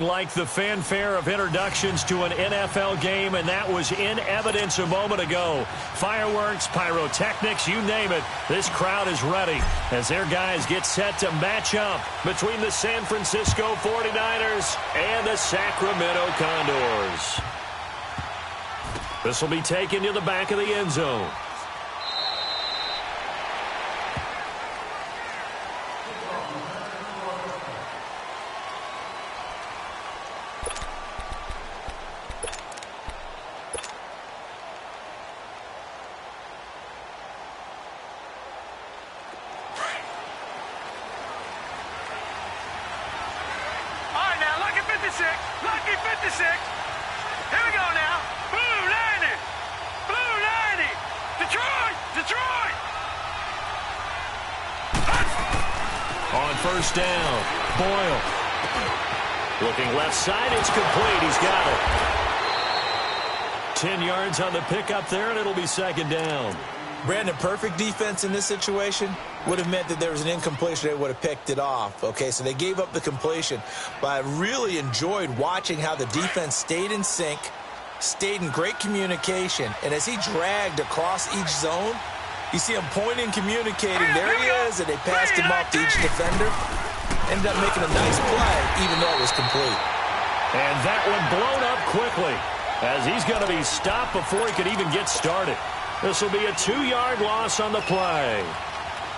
Like the fanfare of introductions to an NFL game, and that was in evidence a moment ago. Fireworks, pyrotechnics, you name it. This crowd is ready as their guys get set to match up between the San Francisco 49ers and the Sacramento Condors. This will be taken to the back of the end zone. Lucky 56. Here we go now. Blue 90. Blue 90. Detroit. Detroit. On first down, Boyle. Looking left side, it's complete. He's got it. 10 yards on the pickup there, and it'll be second down. Brandon, perfect defense in this situation would have meant that there was an incompletion. They would have picked it off. Okay, so they gave up the completion. But I really enjoyed watching how the defense stayed in sync, stayed in great communication. And as he dragged across each zone, you see him pointing, communicating. There he is, and they passed him off to each defender. Ended up making a nice play, even though it was complete. And that one blown up quickly as he's going to be stopped before he could even get started. This will be a 2-yard loss on the play.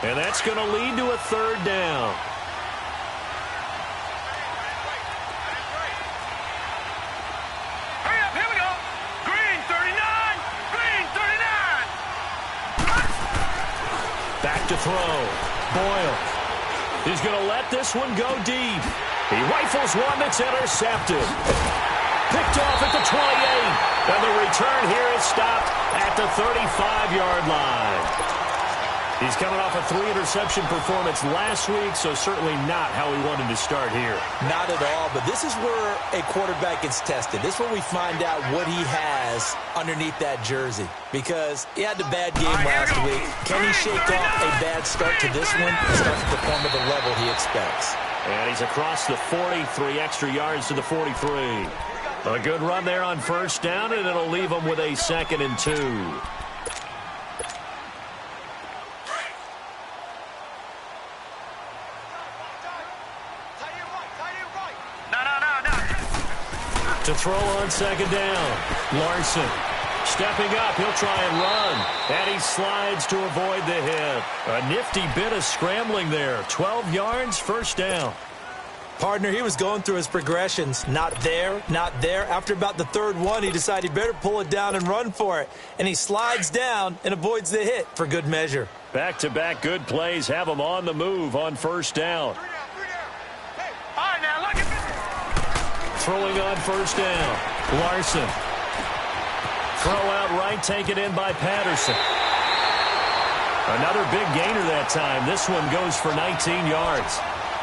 And that's going to lead to a third down. Hurry up, here we go. Green 39. Green 39. Back to throw. Boyle. He's going to let this one go deep. He rifles one that's intercepted. Picked off at the 28. And the return here is stopped at the 35-yard line. He's coming off a 3-interception performance last week, so certainly not how he wanted to start here. Not at all, but this is where a quarterback gets tested. This is where we find out what he has underneath that jersey, because he had the bad game last week. Can he shake off a bad start to this one and start to perform at the level he expects? And he's across the 40, 3 extra yards to the 43. A good run there on first down, and it'll leave him with a 2nd and 2. To throw on second down. Larson stepping up. He'll try and run. And he slides to avoid the hit. A nifty bit of scrambling there. 12 yards, first down. Partner, he was going through his progressions. Not there, not there. After about the third one, he decided he better pull it down and run for it. And he slides down and avoids the hit for good measure. Back-to-back good plays have him on the move on first down. All right, now, look at this. Throwing on first down. Larson. Throw out right, taken in by Patterson. Another big gainer that time. This one goes for 19 yards.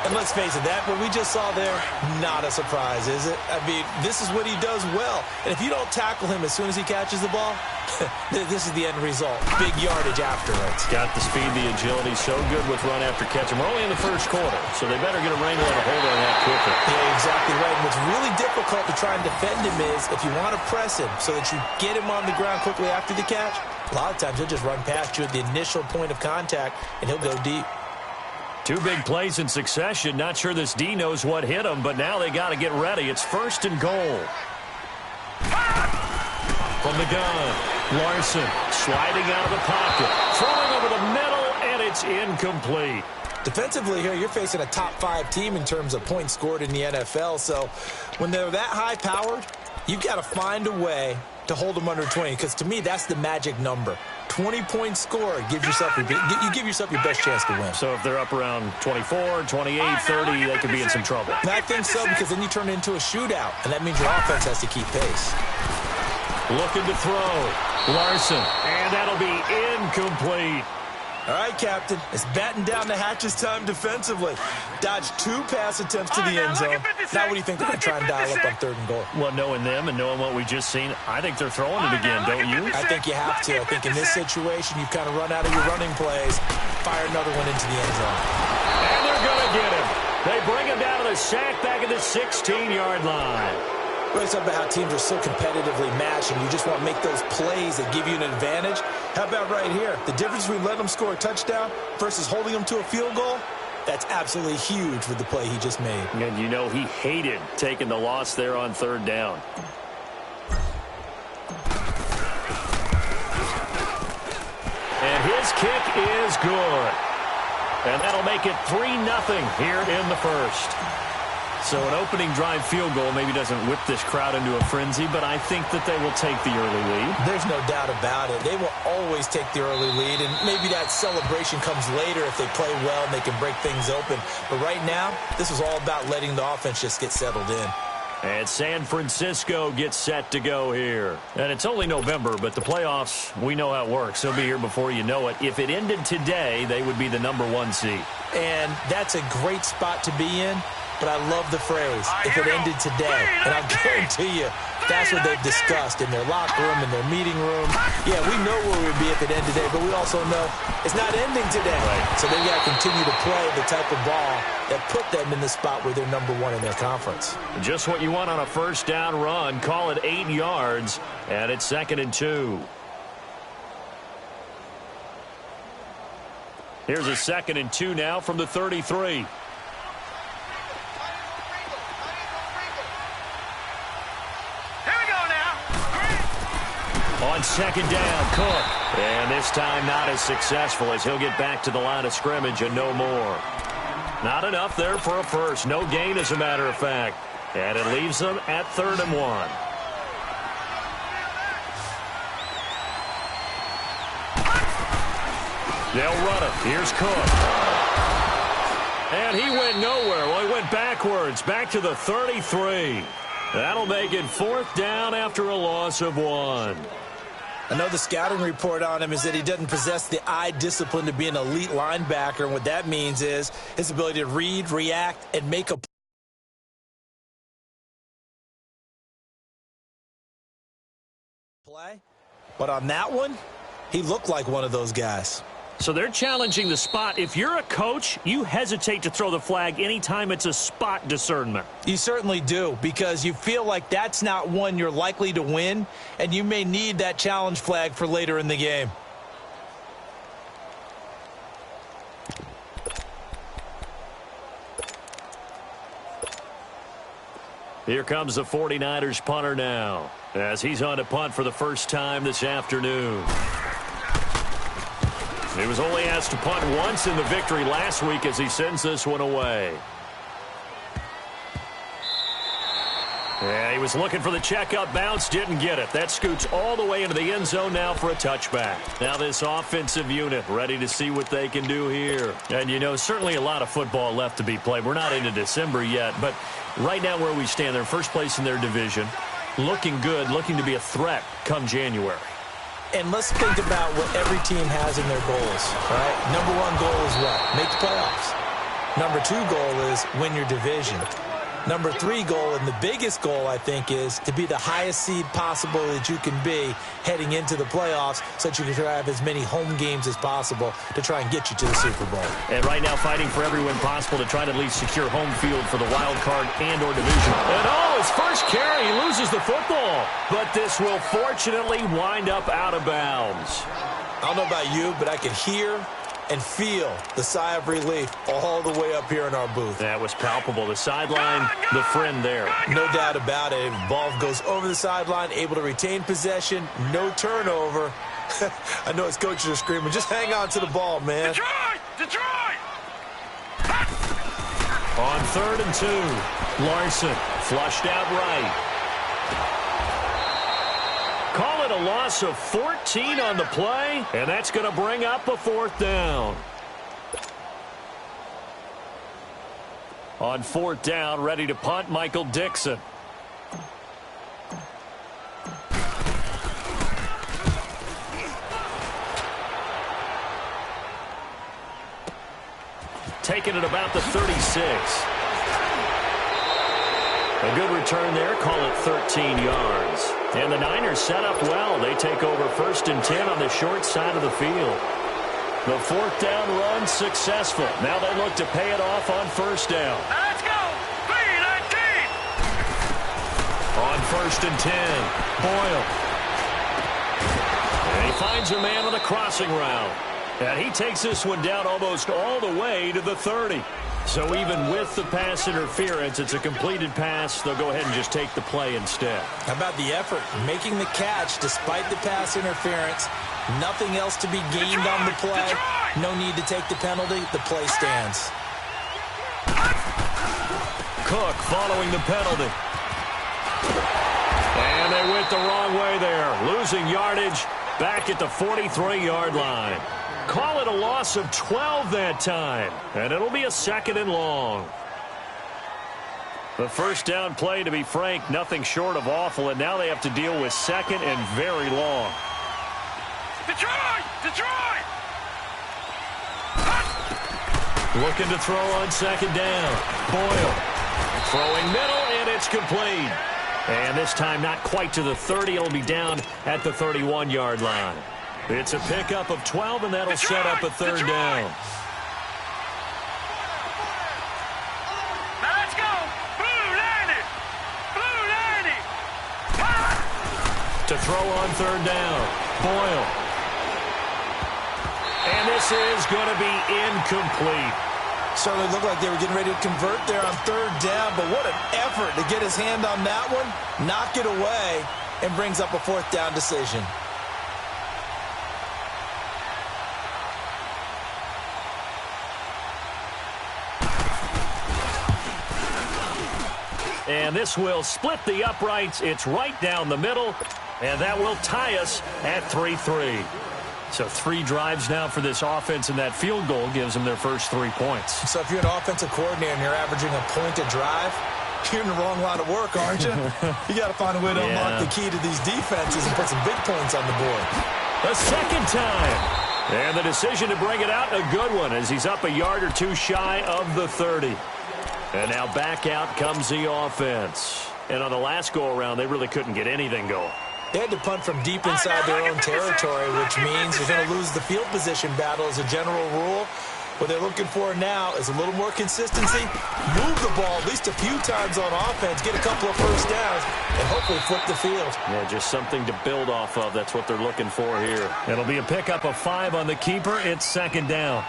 And let's face it, that what we just saw there, not a surprise, is it? I mean, this is what he does well. And if you don't tackle him as soon as he catches the ball, this is the end result. Big yardage afterwards. Got the speed, the agility, so good with run after catch. And we're only in the first quarter, so they better get a wrangle and a hold on that quicker. Yeah, exactly right. And what's really difficult to try and defend him is if you want to press him so that you get him on the ground quickly after the catch, a lot of times he'll just run past you at the initial point of contact, and he'll go deep. 2 big plays in succession. Not sure this D knows what hit him, but now they got to get ready. It's first and goal. From the gun, Larson sliding out of the pocket, throwing over the middle, and it's incomplete. Defensively here, you're facing a top-5 team in terms of points scored in the NFL, so when they're that high-powered, you've got to find a way to hold them under 20, because to me, that's the magic number. 20-point score, you give yourself your best chance to win. So if they're up around 24, 28, 30, they could be in some trouble. And I think so, because then you turn it into a shootout, and that means your offense has to keep pace. Looking to throw. Larson, and that'll be incomplete. All right, Captain, it's batten down the hatches time defensively. Dodged 2 pass attempts to the end zone. Now what do you think they're going to try and dial up on 3rd and goal? Well, knowing them and knowing what we just seen, I think they're throwing it again, don't you? I think you have to. I think in this situation, you kind of run out of your running plays, fire another one into the end zone. And they're going to get him. They bring him down to the sack back at the 16-yard line. Well, it's about how teams are so competitively matched, and you just want to make those plays that give you an advantage. How about right here? The difference between letting them score a touchdown versus holding them to a field goal, that's absolutely huge with the play he just made. And you know he hated taking the loss there on third down. And his kick is good. And that'll make it 3-0 here in the first. So an opening drive field goal maybe doesn't whip this crowd into a frenzy, but I think that they will take the early lead. There's no doubt about it. They will always take the early lead, and maybe that celebration comes later if they play well and they can break things open. But right now, this is all about letting the offense just get settled in. And San Francisco gets set to go here. And it's only November, but the playoffs, we know how it works. They'll be here before you know it. If it ended today, they would be the #1 seed. And that's a great spot to be in. But I love the phrase, if it ended today. And I'll guarantee you, that's what they've discussed in their locker room, in their meeting room. Yeah, we know where we'd be if it ended today, but we also know it's not ending today. Right. So they've got to continue to play the type of ball that put them in the spot where they're #1 in their conference. Just what you want on a first down run. Call it 8 yards, and it's 2nd and 2. Here's a 2nd and 2 now from the 33. On 2nd down, Cook. And this time not as successful as he'll get back to the line of scrimmage and no more. Not enough there for a first. No gain, as a matter of fact. And it leaves them at 3rd and 1. They'll run it. Here's Cook. And he went nowhere. Well, he went backwards. Back to the 33. That'll make it 4th down after a loss of 1. I know the scouting report on him is that he doesn't possess the eye discipline to be an elite linebacker, and what that means is his ability to read, react, and make a play. But on that one, he looked like one of those guys. So they're challenging the spot. If you're a coach, you hesitate to throw the flag anytime it's a spot discernment. You certainly do, because you feel like that's not one you're likely to win, and you may need that challenge flag for later in the game. Here comes the 49ers punter now, as he's on to punt for the first time this afternoon. He was only asked to punt once in the victory last week as he sends this one away. Yeah, he was looking for the checkup bounce, didn't get it. That scoots all the way into the end zone now for a touchback. Now this offensive unit ready to see what they can do here. And, you know, certainly a lot of football left to be played. We're not into December yet, but right now where we stand, they're first place in their division. Looking good, looking to be a threat come January. And let's think about what every team has in their goals, right? #1 goal is what? Make the playoffs. #2 goal is win your division. #3 goal, and the biggest goal, I think, is to be the highest seed possible that you can be heading into the playoffs so that you can have as many home games as possible to try and get you to the Super Bowl. And right now fighting for every win possible to try to at least secure home field for the wild card and or division. And his first carry, he loses the football. But this will fortunately wind up out of bounds. I don't know about you, but I could hear and feel the sigh of relief all the way up here in our booth. That was palpable. The sideline, the friend there. No doubt about it. Ball goes over the sideline, able to retain possession, no turnover. I know his coaches are screaming, just hang on to the ball, man. Detroit! Detroit! On 3rd and 2, Larson flushed out right. Call it a loss of 14 on the play, and that's going to bring up a 4th down. On 4th down, ready to punt, Michael Dixon. Taking it about the 36. A good return there. Call it 13 yards. And the Niners set up well. They take over 1st and 10 on the short side of the field. The 4th down run successful. Now they look to pay it off on 1st down. Now let's go! 3-19! On 1st and 10, Boyle. And he finds a man on the crossing route. And he takes this one down almost all the way to the 30. So even with the pass interference, it's a completed pass. They'll go ahead and just take the play instead. How about the effort? Making the catch despite the pass interference. Nothing else to be gained on the play. No need to take the penalty. The play stands. Cook following the penalty. And they went the wrong way there. Losing yardage back at the 43-yard line. Call it a loss of 12 that time. And it'll be a 2nd and long. The first down play, to be frank, nothing short of awful. And now they have to deal with 2nd and very long. Detroit! Detroit! Looking to throw on 2nd down. Boyle. Throwing middle, and it's complete. And this time not quite to the 30. It'll be down at the 31-yard line. It's a pickup of 12, and that'll set up a 3rd down. Now let's go! Blue 90! Blue 90! To throw on 3rd down. Boyle. And this is going to be incomplete. Certainly looked like they were getting ready to convert there on 3rd down, but what an effort to get his hand on that one, knock it away, and brings up a 4th down decision. And this will split the uprights. It's right down the middle, and that will tie us at 3-3. So 3 drives now for this offense, and that field goal gives them their first 3 points. So if you're an offensive coordinator and you're averaging a point a drive, you're in the wrong line of work, aren't you? You got to find a way to unlock the key to these defenses and put some big points on the board. A 2nd time. And the decision to bring it out, a good one, as he's up a yard or 2 shy of the 30. And now back out comes the offense. And on the last go-around, they really couldn't get anything going. They had to punt from deep inside their own territory, which means you're going to lose the field position battle as a general rule. What they're looking for now is a little more consistency, move the ball at least a few times on offense, get a couple of first downs, and hopefully flip the field. Yeah, just something to build off of. That's what they're looking for here. It'll be a pickup of 5 on the keeper. It's 2nd down.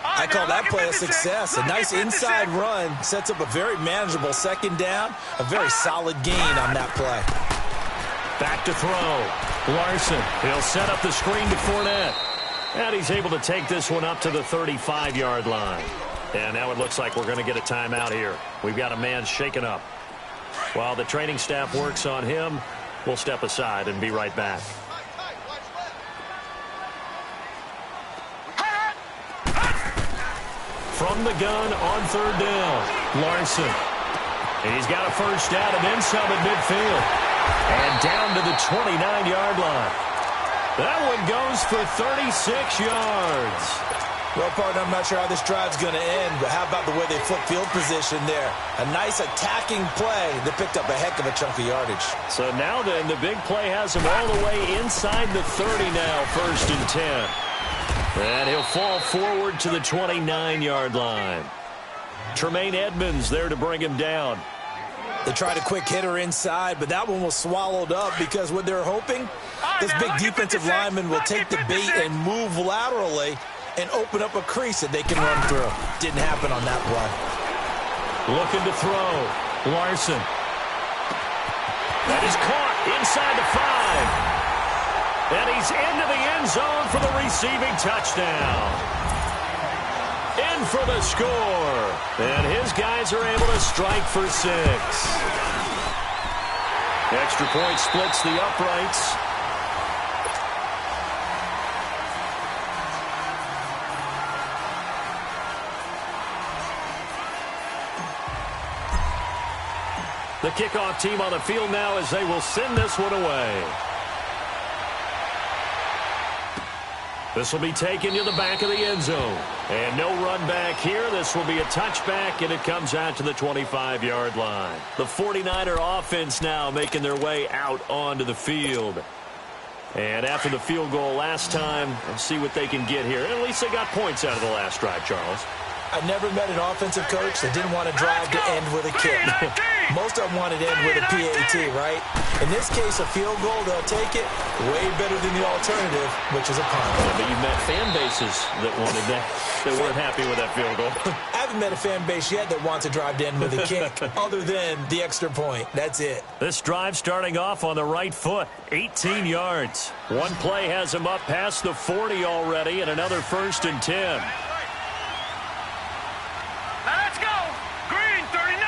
I call that play a success. A nice inside run sets up a very manageable 2nd down, a very solid gain on that play. Back to throw. Larson. He'll set up the screen to Fournette. And he's able to take this one up to the 35-yard line. And now it looks like we're going to get a timeout here. We've got a man shaken up. While the training staff works on him, we'll step aside and be right back. From the gun on 3rd down. Larson. He's got a first down and then some at midfield. And down to the 29-yard line. That one goes for 36 yards. Well, partner, I'm not sure how this drive's going to end, but how about the way they flip field position there? A nice attacking play that picked up a heck of a chunk of yardage. So now then, the big play has him all the way inside the 30 now, 1st and 10. And he'll fall forward to the 29-yard line. Tremaine Edmonds there to bring him down. They tried a quick hitter inside, but that one was swallowed up because what they're hoping, this big defensive lineman will take the bait and move laterally and open up a crease that they can run through. Didn't happen on that play. Looking to throw. Larson. That is caught inside the 5. And he's into the end zone for the receiving touchdown. In for the score. And his guys are able to strike for 6. Extra point splits the uprights. The kickoff team on the field now as they will send this one away. This will be taken to the back of the end zone. And no run back here. This will be a touchback, and it comes out to the 25-yard line. The 49er offense now making their way out onto the field. And after the field goal last time, let's see what they can get here. At least they got points out of the last drive, Charles. I never met an offensive coach that didn't want to drive to end with a kick. Most of them wanted to end with a PAT, right? In this case, a field goal, they'll take it way better than the alternative, which is a punt. Yeah, but you've met fan bases that wanted that weren't happy with that field goal. I haven't met a fan base yet that wants to drive to end with a kick, other than the extra point. That's it. This drive starting off on the right foot, 18 yards. One play has him up past the 40 already, and another 1st and 10. Let's go. Green 39.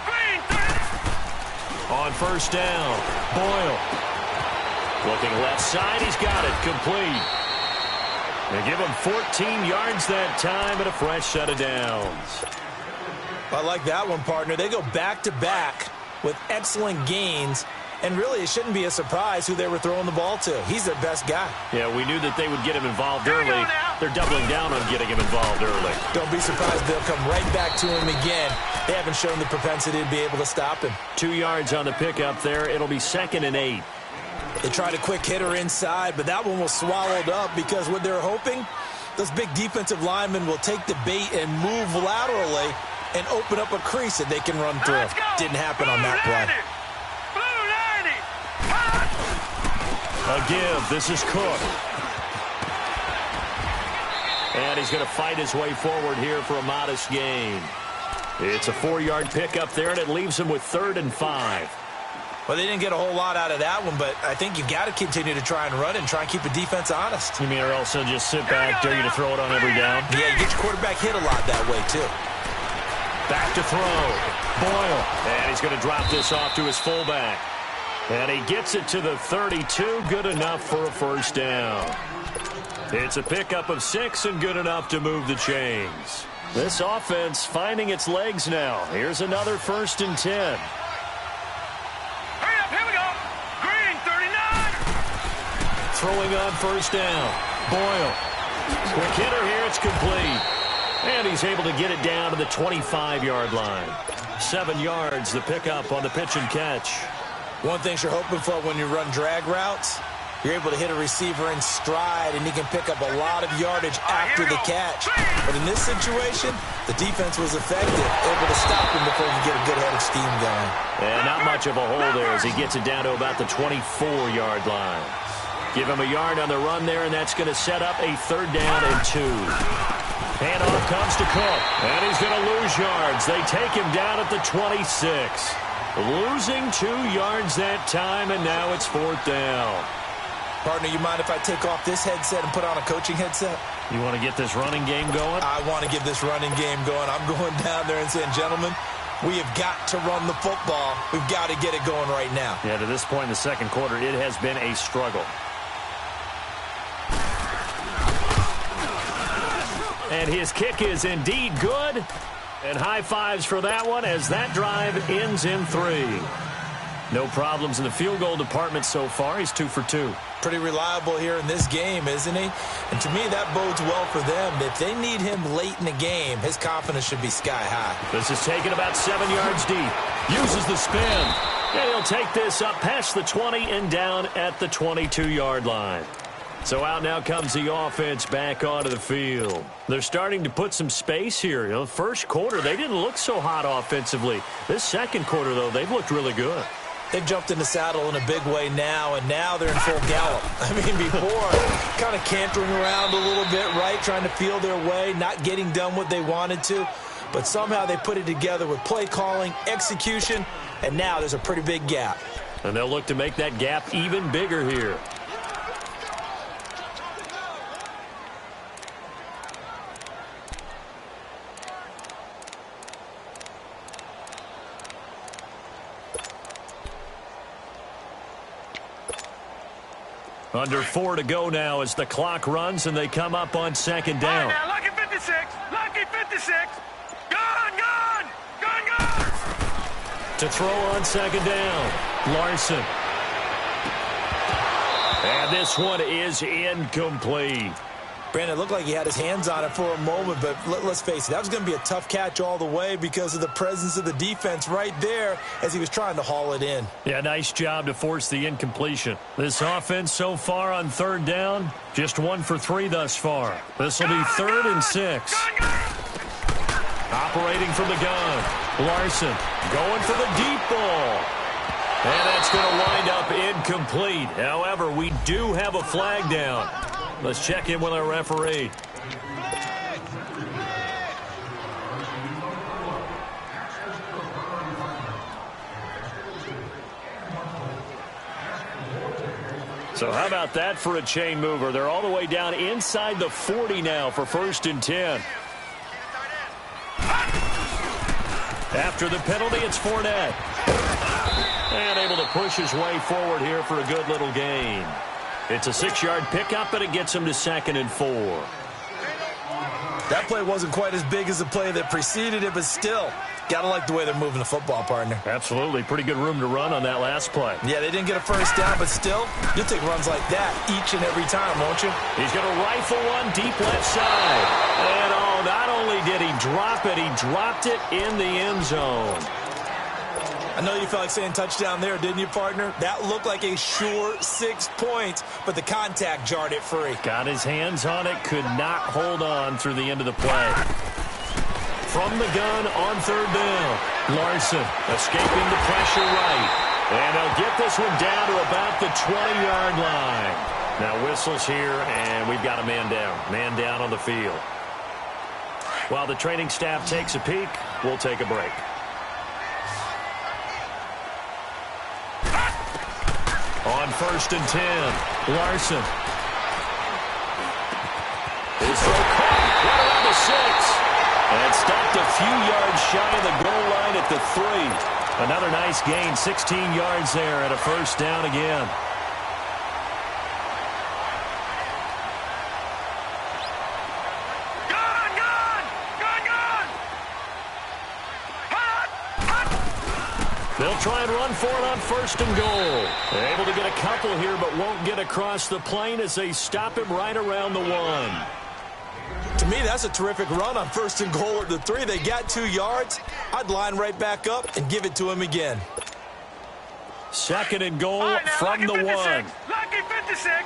Green 30. On 1st down, Boyle. Looking left side, he's got it, complete. They give him 14 yards that time and a fresh set of downs. I like that one, partner. They go back-to-back with excellent gains, and really it shouldn't be a surprise who they were throwing the ball to. He's their best guy. Yeah, we knew that they would get him involved early. They're doubling down on getting him involved early. Don't be surprised they'll come right back to him again. They haven't shown the propensity to be able to stop him. 2 yards on the pickup there. It'll be 2nd and 8. They tried a quick hitter inside, but that one was swallowed up because what they're hoping, those big defensive linemen will take the bait and move laterally and open up a crease that they can run through. Didn't happen on that play. A give. This is Cook. And he's going to fight his way forward here for a modest gain. It's a 4-yard pickup there, and it leaves him with 3rd and 5. Well, they didn't get a whole lot out of that one, but I think you've got to continue to try and run and try and keep the defense honest. You mean or else they'll just sit back, dare you to throw it on every down? Yeah, you get your quarterback hit a lot that way, too. Back to throw. Boyle. And he's going to drop this off to his fullback. And he gets it to the 32. Good enough for a 1st down. It's a pickup of 6 and good enough to move the chains. This offense finding its legs now. Here's another 1st and 10. Hurry up, here we go. Green 39. Throwing on 1st down. Boyle. Quick hitter here. It's complete. And he's able to get it down to the 25-yard line. 7 yards, the pickup on the pitch and catch. One thing you're hoping for when you run drag routes, you're able to hit a receiver in stride, and he can pick up a lot of yardage after the catch. But in this situation, the defense was effective, able to stop him before he could get a good head of steam going. And not much of a hole there as he gets it down to about the 24-yard line. Give him a yard on the run there, and that's going to set up a 3rd down and 2. Handoff comes to Cook, and he's going to lose yards. They take him down at the 26. Losing 2 yards that time, and now it's 4th down. Partner, you mind if I take off this headset and put on a coaching headset? You want to get this running game going? I want to get this running game going. I'm going down there and saying, gentlemen, we have got to run the football. We've got to get it going right now. Yeah, to this point in the 2nd quarter, it has been a struggle. And his kick is indeed good. And high fives for that one as that drive ends in 3. No problems in the field goal department so far. He's 2 for 2. Pretty reliable here in this game, isn't he? And to me, that bodes well for them. If they need him late in the game, his confidence should be sky high. This is taken about 7 yards deep. Uses the spin. And he'll take this up past the 20 and down at the 22-yard line. So out now comes the offense back onto the field. They're starting to put some space here. You know, first quarter, they didn't look so hot offensively. This 2nd quarter, though, they've looked really good. They've jumped in the saddle in a big way now, and now they're in full gallop. I mean, before, kind of cantering around a little bit, right, trying to feel their way, not getting done what they wanted to. But somehow they put it together with play calling, execution, and now there's a pretty big gap. And they'll look to make that gap even bigger here. Under 4 to go now as the clock runs and they come up on 2nd down. Now, lucky 56. Lucky 56. Gone. To throw on 2nd down. Larson. And this one is incomplete. Brandon, it looked like he had his hands on it for a moment, but let's face it, that was going to be a tough catch all the way because of the presence of the defense right there as he was trying to haul it in. Yeah, nice job to force the incompletion. This offense so far on 3rd down, just 1 for 3 thus far. This will be 3rd and 6. Operating from the gun. Larson going for the deep ball. And that's going to wind up incomplete. However, we do have a flag down. Let's check in with our referee. So how about that for a chain mover? They're all the way down inside the 40 now for 1st and 10. After the penalty, it's Fournette. And able to push his way forward here for a good little gain. It's a 6-yard pickup, and it gets him to 2nd and 4. That play wasn't quite as big as the play that preceded it, but still, gotta like the way they're moving the football, partner. Absolutely. Pretty good room to run on that last play. Yeah, they didn't get a first down, but still, you'll take runs like that each and every time, won't you? He's going to rifle one deep left side. And not only did he drop it, he dropped it in the end zone. I know you felt like saying touchdown there, didn't you, partner? That looked like a sure 6 points, but the contact jarred it free. Got his hands on it, could not hold on through the end of the play. From the gun on 3rd down. Larson escaping the pressure right. And they'll get this one down to about the 20-yard line. Now whistles here, and we've got a man down. Man down on the field. While the training staff takes a peek, we'll take a break. On 1st and 10, Larson. His throw caught right around the 6. And stopped a few yards shy of the goal line at the 3. Another nice gain, 16 yards there and a 1st down again. They'll try and run for it on 1st and goal. They're able to get a couple here, but won't get across the plane as they stop him right around the 1. To me, that's a terrific run on 1st and goal at the 3. They got 2 yards. I'd line right back up and give it to him again. 2nd and goal now, from the 1. Lucky 56.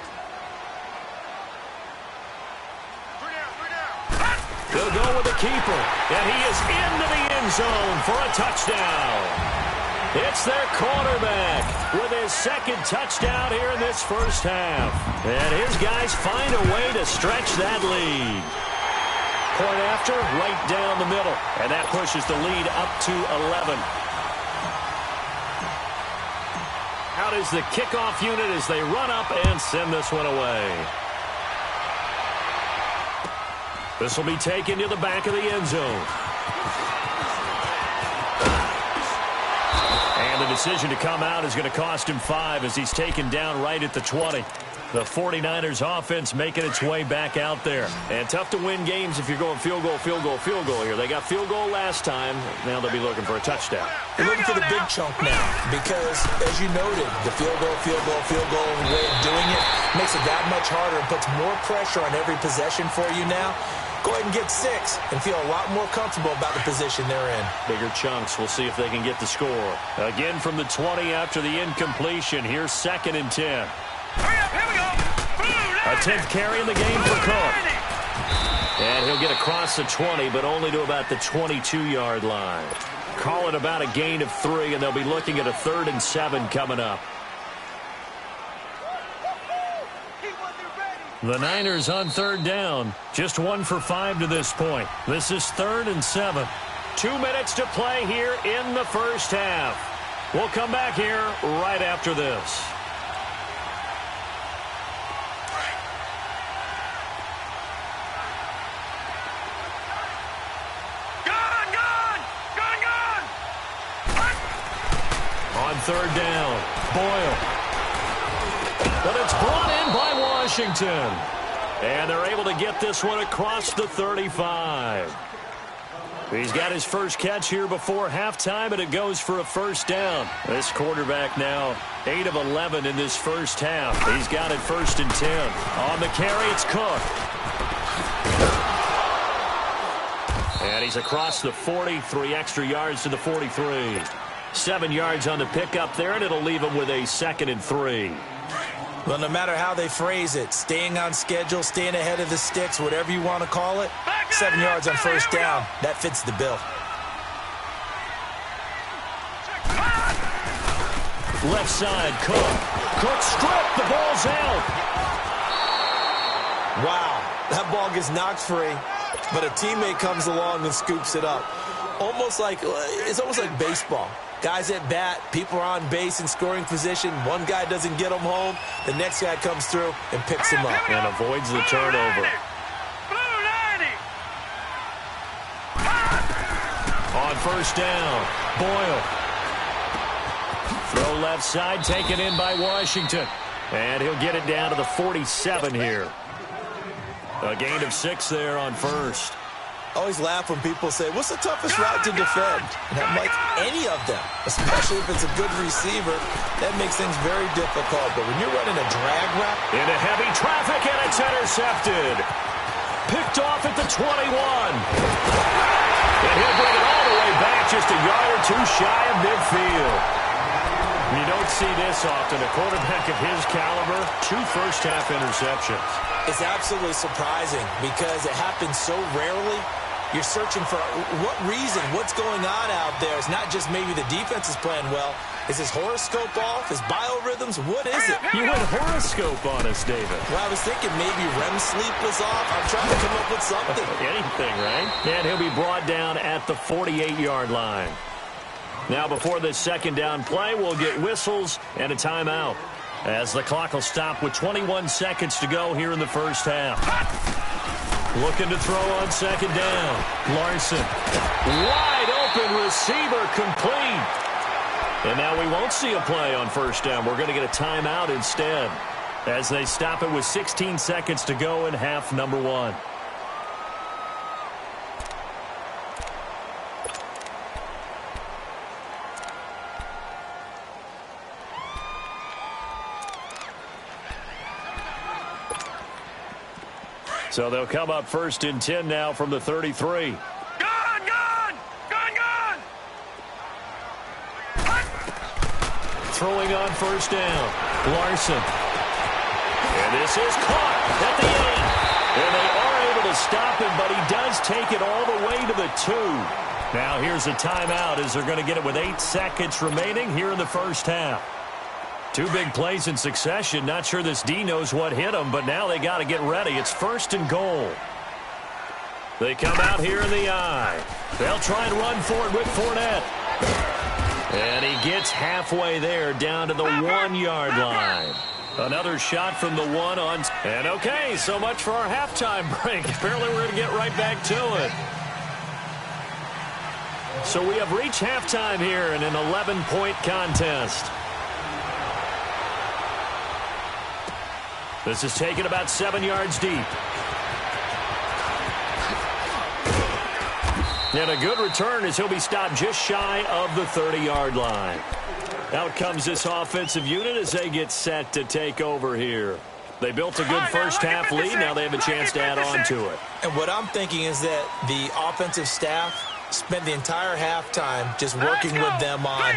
They'll go with the keeper, and he is into the end zone for a touchdown. It's their quarterback with his 2nd touchdown here in this 1st half. And his guys find a way to stretch that lead. Point after, right down the middle. And that pushes the lead up to 11. Out is the kickoff unit as they run up and send this one away. This will be taken to the back of the end zone. And the decision to come out is going to cost him 5 as he's taken down right at the 20. The 49ers offense making its way back out there. And tough to win games if you're going field goal, field goal, field goal here. They got field goal last time. Now they'll be looking for a touchdown. They're looking for the big chunk now because, as you noted, the field goal way of doing it makes it that much harder and puts more pressure on every possession for you now. Go ahead and get 6 and feel a lot more comfortable about the position they're in. Bigger chunks. We'll see if they can get the score. Again from the 20 after the incompletion. Here's 2nd and 10. Hurry up, here we go. A 10th carry in the game for Cook. And he'll get across the 20, but only to about the 22-yard line. Call it about a gain of 3, and they'll be looking at a 3rd and 7 coming up. The Niners on 3rd down. Just 1 for 5 to this point. This is 3rd and 7. 2 minutes to play here in the 1st half. We'll come back here right after this. On 3rd down, Boyle. But it's brought in by Washington. And they're able to get this one across the 35. He's got his first catch here before halftime, and it goes for a 1st down. This quarterback now 8 of 11 in this 1st half. He's got it 1st and 10. On the carry, it's Cook. And he's across the 40, 3 extra yards to the 43. 7 yards on the pickup there, and it'll leave him with a 2nd and 3. Well, no matter how they phrase it, staying on schedule, staying ahead of the sticks, whatever you want to call it, 7 yards on first down, that fits the bill. Left side, Cook. Cook stripped. The ball's out. Wow, that ball gets knocked free, but a teammate comes along and scoops it up. It's almost like baseball. Guys at bat, people are on base in scoring position. One guy doesn't get him home. The next guy comes through and picks him up. And avoids the turnover. On first down, Boyle. Throw left side, taken in by Washington. And he'll get it down to the 47 here. A gain of 6 there on first. I always laugh when people say, what's the toughest route to defend? And I'm like, any of them, especially if it's a good receiver. That makes things very difficult. But when you're running a drag route. Into heavy traffic, and it's intercepted. Picked off at the 21. And he'll bring it all the way back, just a yard or two shy of midfield. You don't see this often. A quarterback of his caliber, 2 first-half interceptions. It's absolutely surprising because it happens so rarely. You're searching for what reason, what's going on out there. It's not just maybe the defense is playing well. Is his horoscope off? His biorhythms? What is it? You went horoscope on us, David. Well, I was thinking maybe REM sleep was off. I'm trying to come up with something. Anything, right? And he'll be brought down at the 48-yard line. Now, before this second down play, we'll get whistles and a timeout, as the clock will stop with 21 seconds to go here in the first half. Looking to throw on second down. Larson. Wide open receiver, complete. And now we won't see a play on first down. We're going to get a timeout instead, as they stop it with 16 seconds to go in half number 1. So they'll come up first and 10 now from the 33. Throwing on first down. Larson. And this is caught at the 8. And they are able to stop him, but he does take it all the way to the 2. Now here's a timeout as they're going to get it with 8 seconds remaining here in the first half. 2 big plays in succession. Not sure this D knows what hit them, but now they got to get ready. It's first and goal. They come out here in the eye. They'll try and run for it with Fournette. And he gets halfway there, down to the 1-yard line. Another shot from the 1 on. And okay, so much for our halftime break. Apparently we're going to get right back to it. So we have reached halftime here in an 11-point contest. This is taken about 7 yards deep. And a good return as he'll be stopped just shy of the 30-yard line. Out comes this offensive unit as they get set to take over here. They built a good first-half lead. Now they have a chance to add on to it. And what I'm thinking is that the offensive staff spent the entire halftime just working with them on,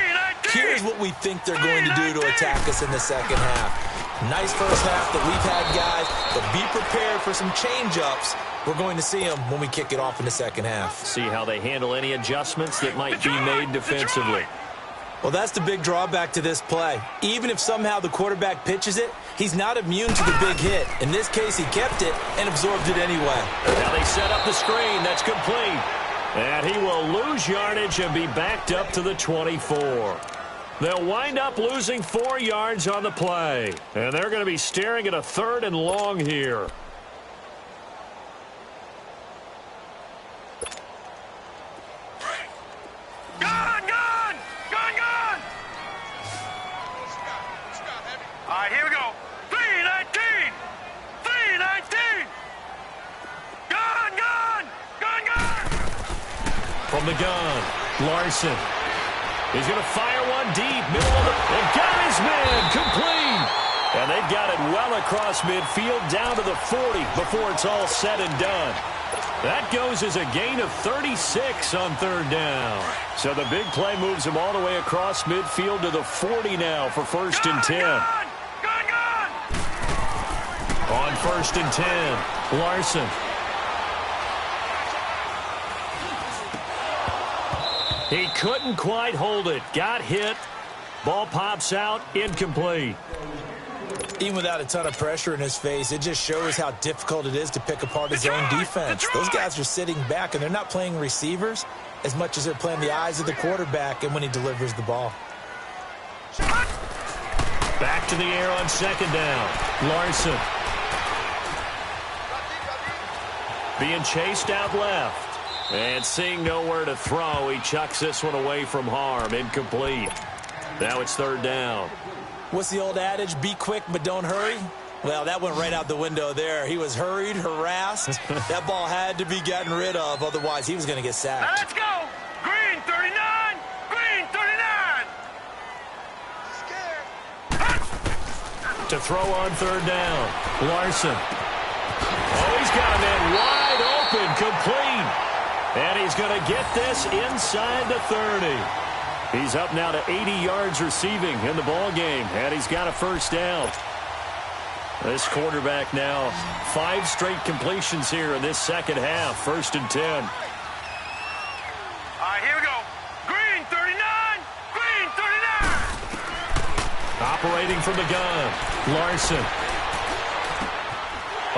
here's what we think they're going to do to attack us in the second half. Nice first half that we've had, guys, but be prepared for some change-ups. We're going to see them when we kick it off in the second half. See how they handle any adjustments that might be made defensively. Well, that's the big drawback to this play. Even if somehow the quarterback pitches it, he's not immune to the big hit. In this case, he kept it and absorbed it anyway. Now they set up the screen. That's complete. And he will lose yardage and be backed up to the 24. They'll wind up losing 4 yards on the play. And they're going to be staring at a 3rd and long here. All right, here we go. 319! 319! Gun! From the gun, Larson. He's going to fire one deep, middle of the... And got his man, complete! And they've got it well across midfield, down to the 40 before it's all said and done. That goes as a gain of 36 on 3rd down. So the big play moves him all the way across midfield to the 40 now for 1st and 10. On 1st and 10, Larson. He couldn't quite hold it. Got hit. Ball pops out. Incomplete. Even without a ton of pressure in his face, it just shows how difficult it is to pick apart his own defense. Those guys are sitting back, and they're not playing receivers as much as they're playing the eyes of the quarterback and when he delivers the ball. Back to the air on 2nd down. Larson. Being chased out left. And seeing nowhere to throw, he chucks this one away from harm. Incomplete. Now it's 3rd down. What's the old adage? Be quick, but don't hurry? Well, that went right out the window there. He was hurried, harassed. That ball had to be gotten rid of. Otherwise, he was going to get sacked. Now let's go. Green 39. Green 39. Scared. To throw on 3rd down. Larson. Oh, he's got a man wide open. Complete. And he's going to get this inside the 30. He's up now to 80 yards receiving in the ball game, and he's got a 1st down. This quarterback now 5 straight completions here in this second half. 1st and 10. All right, here we go. Green 39. Green 39. Operating from the gun. Larson.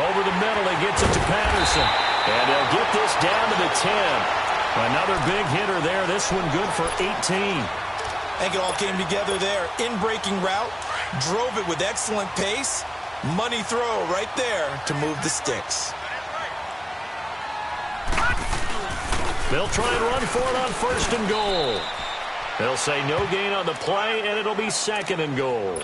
Over the middle, he gets it to Patterson. And they'll get this down to the 10. Another big hitter there. This one good for 18. I think it all came together there. In-breaking route. Drove it with excellent pace. Money throw right there to move the sticks. They'll try and run for it on 1st and goal. They'll say no gain on the play, and it'll be 2nd and goal.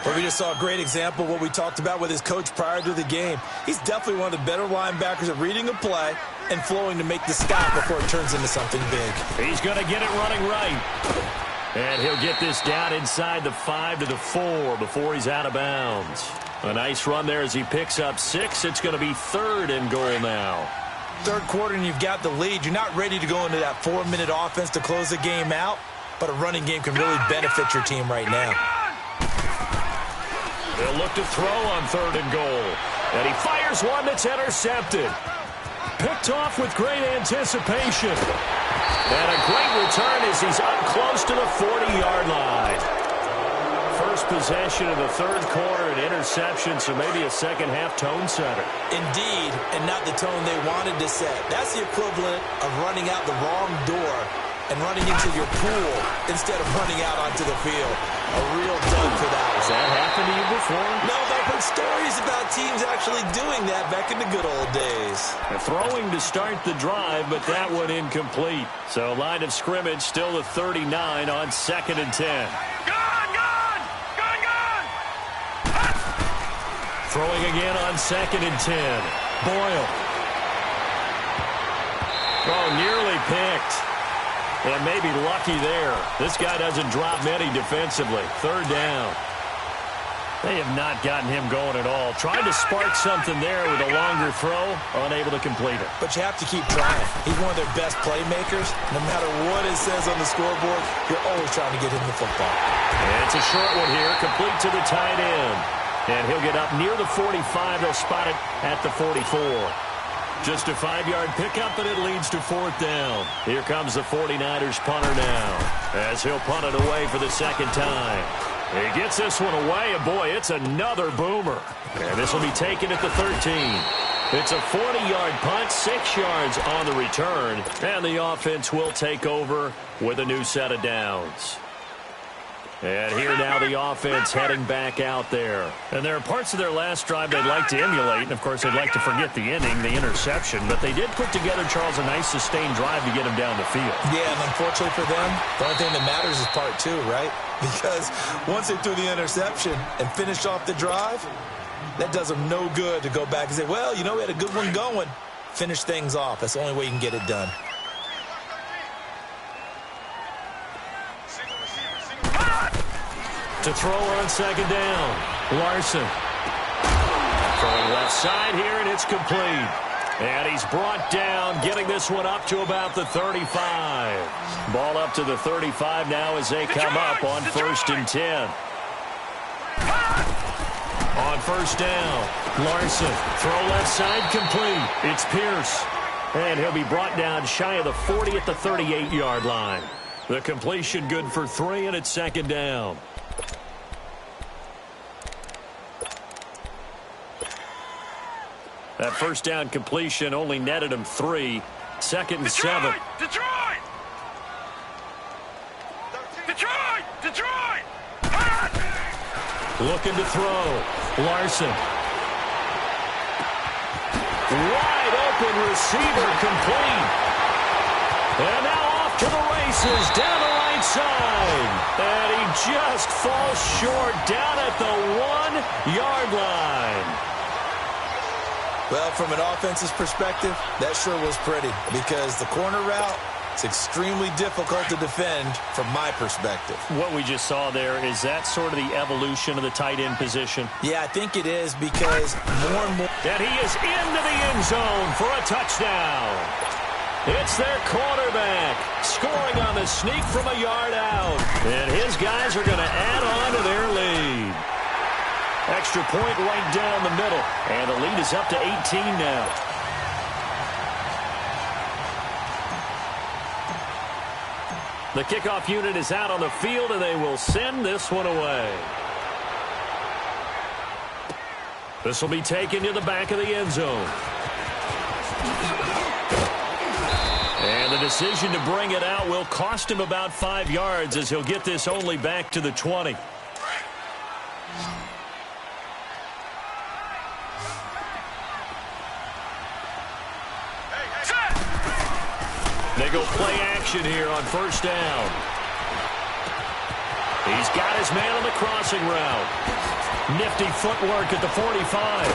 Well, we just saw a great example of what we talked about with his coach prior to the game. He's definitely one of the better linebackers at reading a play and flowing to make the stop before it turns into something big. He's going to get it running right. And he'll get this down inside the 5 to the 4 before he's out of bounds. A nice run there as he picks up 6. It's going to be 3rd and goal now. 3rd quarter and you've got the lead. You're not ready to go into that 4-minute offense to close the game out, but a running game can really benefit your team right now. They'll look to throw on 3rd and goal. And he fires one that's intercepted. Picked off with great anticipation. And a great return as he's up close to the 40-yard line. First possession of the 3rd quarter, an interception, so maybe a second-half tone setter. Indeed, and not the tone they wanted to set. That's the equivalent of running out the wrong door and running into your pool instead of running out onto the field. A real dud for that. Has that happened to you before? No, but I've heard stories about teams actually doing that back in the good old days. Throwing to start the drive, but that one incomplete. So line of scrimmage still the 39 on 2nd and 10. Gone! Throwing again on 2nd and 10. Boyle. Oh, nearly picked. And maybe lucky there. This guy doesn't drop many defensively. 3rd down. They have not gotten him going at all. Trying to spark something there with a longer throw. Unable to complete it. But you have to keep trying. He's one of their best playmakers. No matter what it says on the scoreboard, you're always trying to get him the football. And it's a short one here. Complete to the tight end. And he'll get up near the 45. They'll spot it at the 44. Just a 5-yard pickup, and it leads to 4th down. Here comes the 49ers punter now, as he'll punt it away for the 2nd time. He gets this one away, and boy, it's another boomer. And this will be taken at the 13. It's a 40-yard punt, 6 yards on the return, and the offense will take over with a new set of downs. And here now the offense heading back out there. And there are parts of their last drive they'd like to emulate. And, of course, they'd like to forget the inning, the interception. But they did put together, Charles, a nice sustained drive to get him down the field. Yeah, and unfortunately for them, the only thing that matters is part 2, right? Because once they threw the interception and finished off the drive, that does them no good to go back and say, well, you know, we had a good one going. Finish things off. That's the only way you can get it done. To throw on 2nd down, Larson. Throwing left side here, and it's complete. And he's brought down, getting this one up to about the 35. Ball up to the 35 now as they come up on 1st and 10. On first down, Larson, throw left side, complete. It's Pierce. And he'll be brought down shy of the 40 at the 38-yard line. The completion good for 3, and it's second down. That first down completion only netted him 3. Second and 7. Detroit! Detroit! Detroit! Looking to throw. Larson. Wide open receiver, complete. And now off to the races down the right side. And he just falls short down at the 1-yard line. Well, from an offense's perspective, that sure was pretty because the corner route is extremely difficult to defend from my perspective. What we just saw there, is that sort of the evolution of the tight end position? Yeah, I think it is because more and more. And he is into the end zone for a touchdown. It's their quarterback scoring on the sneak from a yard out. And his guys are going to add on to their lead. Extra point right down the middle. And the lead is up to 18 now. The kickoff unit is out on the field, and they will send this one away. This will be taken to the back of the end zone. And the decision to bring it out will cost him about 5 yards as he'll get this only back to the 20. They go play action here on first down. He's got his man on the crossing route. Nifty footwork at the 45.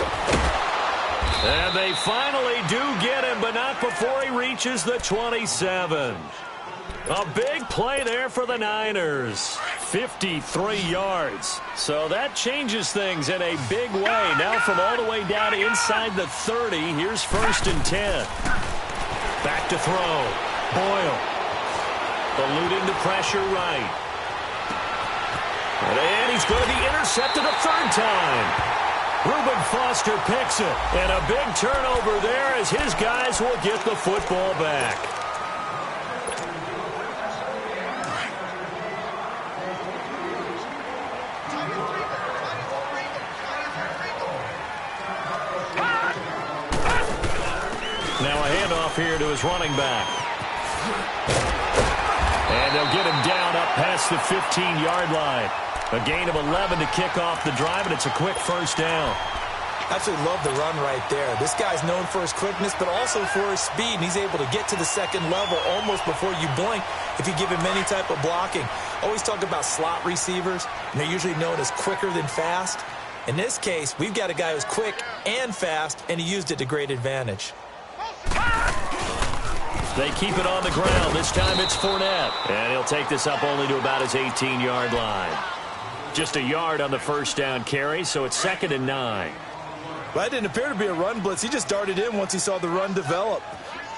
And they finally do get him, but not before he reaches the 27. A big play there for the Niners. 53 yards. So that changes things in a big way. Now from all the way down inside the 30, here's first and 10. Back to throw. Boyle. Eluding the pressure right. And he's going to be intercepted a third time. Reuben Foster picks it. And a big turnover there as his guys will get the football back. Now a handoff here to his running back. And they'll get him down up past the 15-yard line. A gain of 11 to kick off the drive, and it's a quick first down. Absolutely love the run right there. This guy's known for his quickness, but also for his speed. And he's able to get to the second level almost before you blink if you give him any type of blocking. Always talk about slot receivers, and they're usually known as quicker than fast. In this case, we've got a guy who's quick and fast, and he used it to great advantage. They keep it on the ground. This time it's Fournette. And he'll take this up only to about his 18-yard line. Just a yard on the first down carry, so it's second and 9. Well, that didn't appear to be a run blitz. He just darted in once he saw the run develop.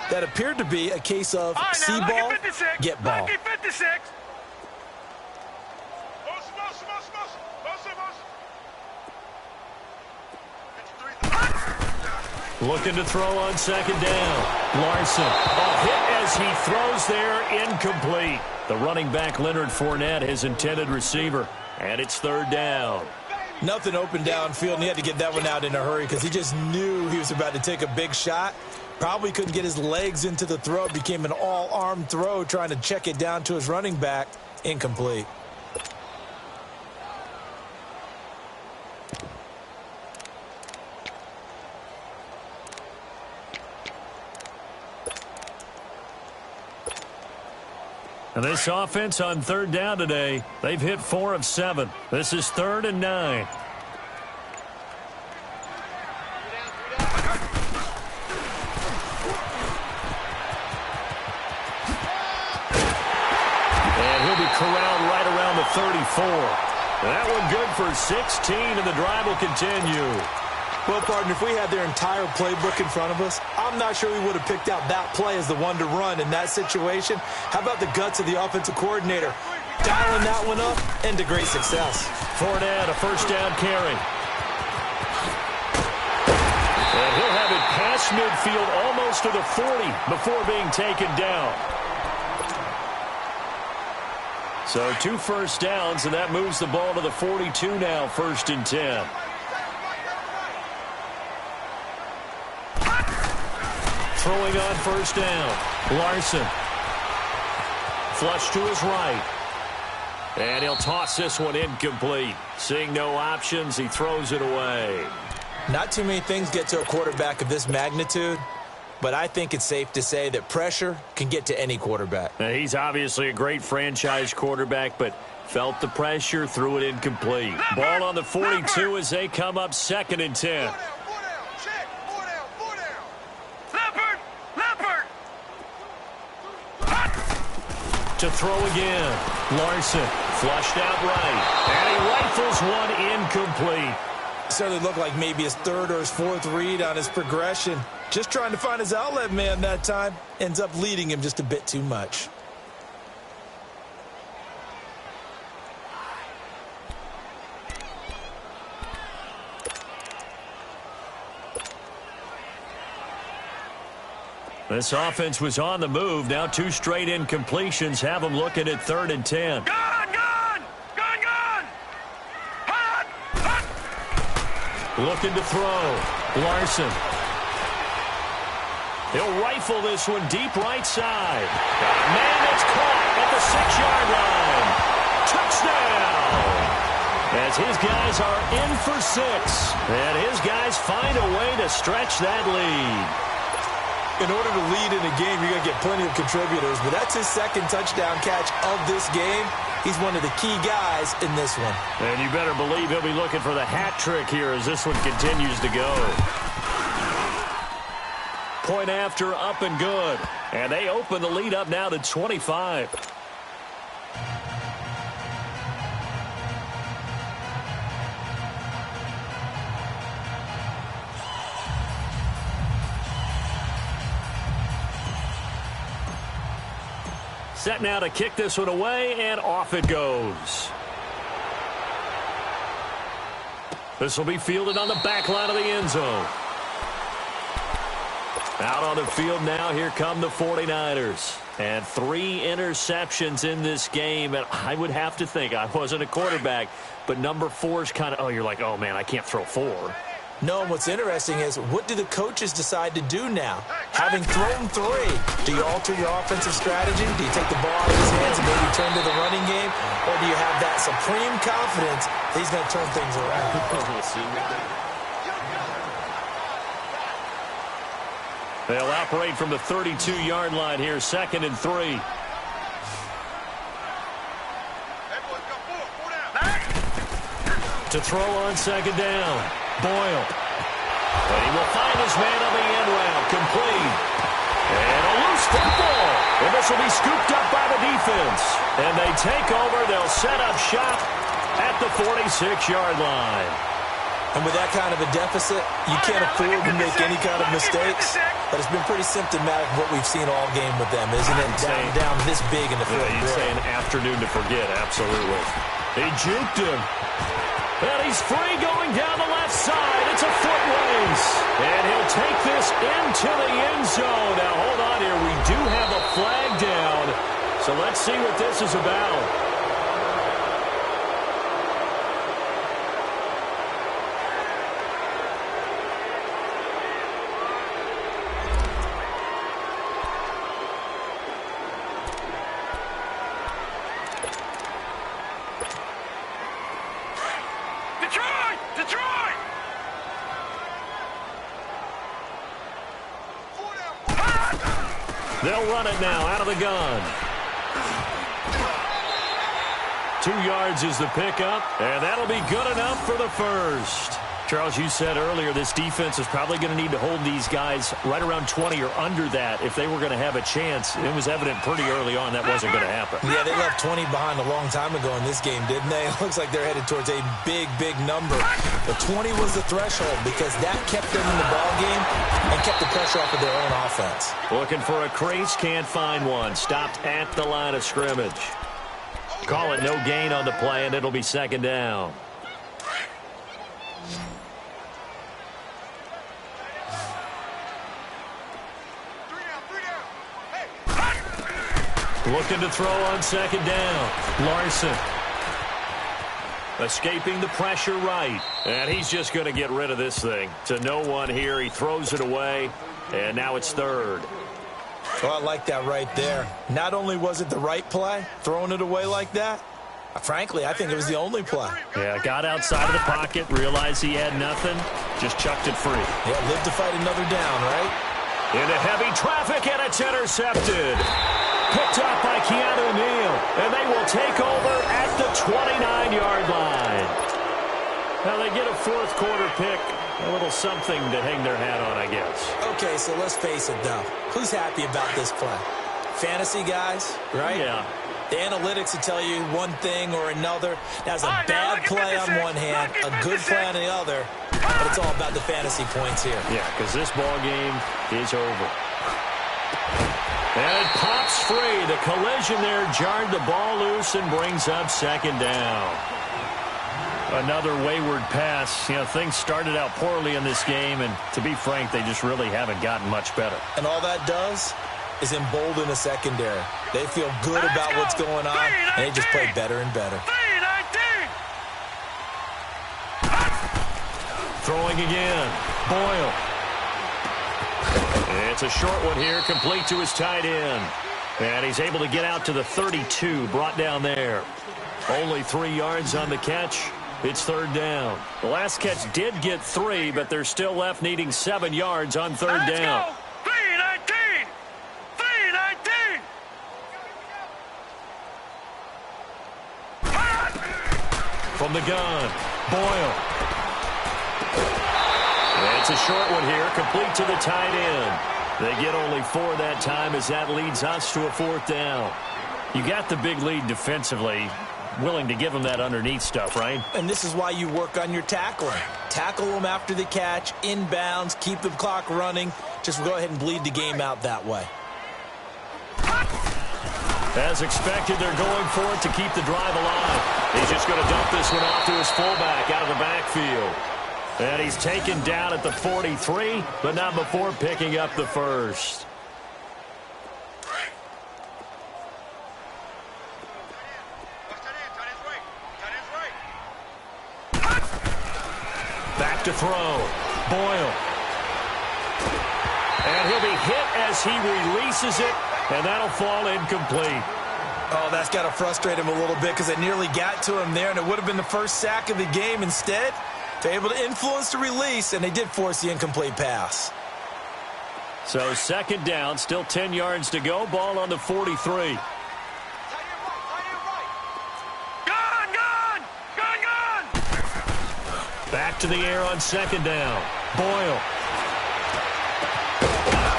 That appeared to be a case of see ball, get ball. Lucky 56. Looking to throw on second down. Larson. A hit as he throws there, incomplete. The running back, Leonard Fournette, his intended receiver. And it's third down. Nothing open downfield, and he had to get that one out in a hurry because he just knew he was about to take a big shot. Probably couldn't get his legs into the throw. It became an all-arm throw trying to check it down to his running back. Incomplete. And this offense on third down today, they've hit 4 of 7. This is third and 9. And he'll be corralled right around the 34. That one good for 16, and the drive will continue. Well, partner, if we had their entire playbook in front of us, I'm not sure we would have picked out that play as the one to run in that situation. How about the guts of the offensive coordinator? Dialing that one up into great success. Fournette, a first down carry. past midfield, almost to the 40 before being taken down. So 2 first downs, and that moves the ball to the 42 now, 1st and 10. Throwing on 1st down. Larson. Flush to his right. And he'll toss this one incomplete. Seeing no options, he throws it away. Not too many things get to a quarterback of this magnitude, but I think it's safe to say that pressure can get to any quarterback. Now, he's obviously a great franchise quarterback, but felt the pressure, threw it incomplete. Ball on the 42 as they come up 2nd and 10. To throw again. Larson flushed out right. And he rifles one incomplete. Certainly looked like maybe his 3rd or his 4th read on his progression. Just trying to find his outlet man that time. Ends up leading him just a bit too much. This offense was on the move. Now 2 straight incompletions have them looking at 3rd and 10. Gone! Hot! Hot! Looking to throw. Larson. He'll rifle this one deep right side. Man, it's caught at the 6-yard line. Touchdown! As his guys are in for 6. And his guys find a way to stretch that lead. In order to lead in a game, you're going to get plenty of contributors, but that's his 2nd touchdown catch of this game. He's one of the key guys in this one. And you better believe he'll be looking for the hat trick here as this one continues to go. Point after, up and good. And they open the lead up now to 25. Set now to kick this one away, and off it goes. This will be fielded on the back line of the end zone. Out on the field now, here come the 49ers. And 3 interceptions in this game, and I would have to think, I wasn't a quarterback, but number 4 is kind of, oh, you're like, oh, man, I can't throw 4. No, what's interesting is, what do the coaches decide to do now? Having thrown 3, do you alter your offensive strategy? Do you take the ball out of his hands and maybe turn to the running game? Or do you have that supreme confidence that he's going to turn things around? They'll operate from the 32-yard line here, 2nd and 3. To throw on 2nd down. Boyle. And he will find his man on the end route. Complete. And a loose football. And this will be scooped up by the defense. And they take over. They'll set up shop at the 46-yard line. And with that kind of a deficit, you can't afford to make any kind of mistakes. But it's been pretty symptomatic of what we've seen all game with them, isn't it? Down this big in the field. You'd say an afternoon to forget, absolutely. They juked him. And he's free going down the left side. It's a foot race. And he'll take this into the end zone. Now, hold on here. We do have a flag down. So let's see what this is about. They'll run it now out of the gun. 2 yards is the pickup, and that'll be good enough for the first. Charles, you said earlier this defense is probably going to need to hold these guys right around 20 or under that if they were going to have a chance. It was evident pretty early on that wasn't going to happen. Yeah, they left 20 behind a long time ago in this game, didn't they? It looks like they're headed towards a big, big number. But 20 was the threshold because that kept them in the ball game and kept the pressure off of their own offense. Looking for a crease, can't find one. Stopped at the line of scrimmage. Call it no gain on the play, and it'll be 2nd down. Looking to throw on second down. Larson. Escaping the pressure right. And he's just going to get rid of this thing. To no one here. He throws it away. And now it's third. Oh, I like that right there. Not only was it the right play, throwing it away like that, frankly, I think it was the only play. Yeah, got outside of the pocket, realized he had nothing, just chucked it free. Yeah, live to fight another down, right? Into heavy traffic, and it's intercepted. Picked up by Keanu Neal, and they will take over at the 29-yard line. Now they get a fourth quarter pick. A little something to hang their hat on, I guess. Okay, so let's face it, though. Who's happy about this play? Fantasy guys, right? Yeah. The analytics will tell you one thing or another. That's a bad play on one hand, a good play on the other, but it's all about the fantasy points here. Yeah, because this ball game is over. And it pops free. The collision there jarred the ball loose and brings up second down. Another wayward pass. You know, things started out poorly in this game, and to be frank, they just really haven't gotten much better. And all that does is embolden the secondary. They feel good about what's going on, and they just play better and better. Throwing again. Boyle. It's a short one here, complete to his tight end. And he's able to get out to the 32, brought down there. Only 3 yards on the catch. It's third down. The last catch did get 3, but they're still left needing 7 yards on third down. 3-19! 3-19! From the gun, Boyle. It's a short one here, complete to the tight end. They get only 4 that time as that leads us to a fourth down. You got the big lead defensively. Willing to give them that underneath stuff, right? And this is why you work on your tackling. Tackle them after the catch, inbounds, keep the clock running. Just go ahead and bleed the game out that way. As expected, they're going for it to keep the drive alive. He's just going to dump this one off to his fullback out of the backfield. And he's taken down at the 43, but not before picking up the first. Back to throw. Boyle. And he'll be hit as he releases it, and that'll fall incomplete. Oh, that's got to frustrate him a little bit because they nearly got to him there, and it would have been the first sack of the game. Instead, they're able to influence the release, and they did force the incomplete pass. So second down, still 10 yards to go. Ball on the 43. Back to the air on second down. Boyle.